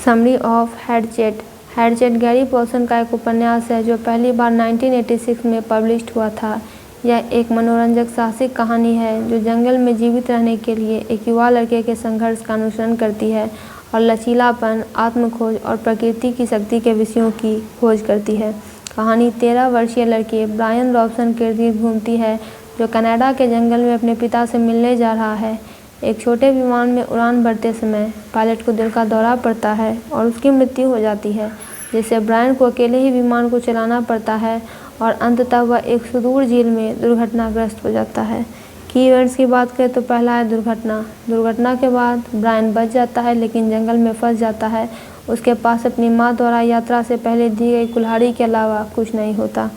Summary of hatchet. Hatchet Gary Paulsen का एक उपन्यास है जो पहली बार 1986 में पब्लिश्ड हुआ था। यह एक मनोरंजक साहसिक कहानी है जो जंगल में जीवित रहने के लिए एक युवा लड़के के संघर्ष का अनुसरण करती है और लचीलापन, आत्मखोज और प्रकृति की शक्ति के विषयों की खोज करती है। कहानी 13 वर्षीय लड़के ब्रायन रॉबसन के इर्द घूमती है जो कनाडा के जंगल में अपने पिता से मिलने जा रहा है। एक छोटे विमान में उड़ान भरते समय पायलट को दिल का दौरा पड़ता है और उसकी मृत्यु हो जाती है, जिससे ब्रायन को अकेले ही विमान को चलाना पड़ता है और अंततः वह एक सुदूर झील में दुर्घटनाग्रस्त हो जाता है। की इवेंट्स की बात करें तो पहला है दुर्घटना। दुर्घटना के बाद ब्रायन बच जाता है लेकिन जंगल में फंस जाता है। उसके पास अपनी माँ द्वारा यात्रा से पहले दी गई कुल्हाड़ी के अलावा कुछ नहीं होता।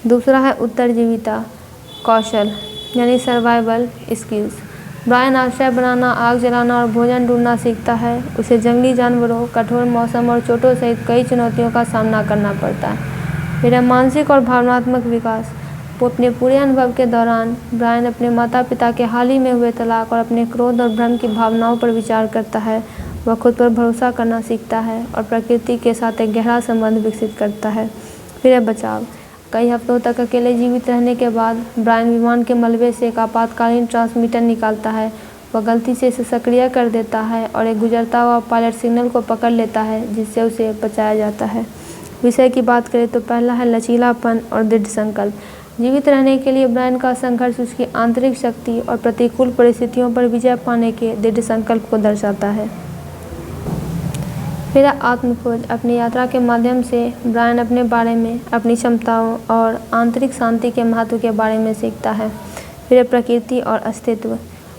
दूसरा है उत्तरजीविता कौशल यानी सर्वाइवल स्किल्स। ब्रायन आश्रय बनाना, आग जलाना और भोजन ढूंढना सीखता है। उसे जंगली जानवरों, कठोर मौसम और चोटों सहित कई चुनौतियों का सामना करना पड़ता है। फिर है मानसिक और भावनात्मक विकास। अपने पूरे अनुभव के दौरान ब्रायन अपने माता पिता के हाल ही में हुए तलाक और अपने क्रोध और भ्रम की भावनाओं पर विचार करता है। वह खुद पर भरोसा करना सीखता है और प्रकृति के साथ एक गहरा संबंध विकसित करता है। फिर है बचाव। कई हफ्तों तक अकेले जीवित रहने के बाद ब्रायन विमान के मलबे से एक आपातकालीन ट्रांसमीटर निकालता है। वह गलती से इसे सक्रिय कर देता है और एक गुजरता हुआ पायलट सिग्नल को पकड़ लेता है, जिससे उसे बचाया जाता है। विषय की बात करें तो पहला है लचीलापन और दृढ़ संकल्प। जीवित रहने के लिए ब्रायन का संघर्ष उसकी आंतरिक शक्ति और प्रतिकूल परिस्थितियों पर विजय पाने के दृढ़ संकल्प को दर्शाता है। फिर आत्मखोज। अपनी यात्रा के माध्यम से ब्रायन अपने बारे में, अपनी क्षमताओं और आंतरिक शांति के महत्व के बारे में सीखता है। फिर प्रकृति और अस्तित्व।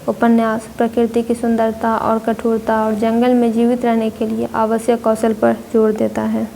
उपन्यास प्रकृति की सुंदरता और कठोरता और जंगल में जीवित रहने के लिए आवश्यक कौशल पर जोर देता है।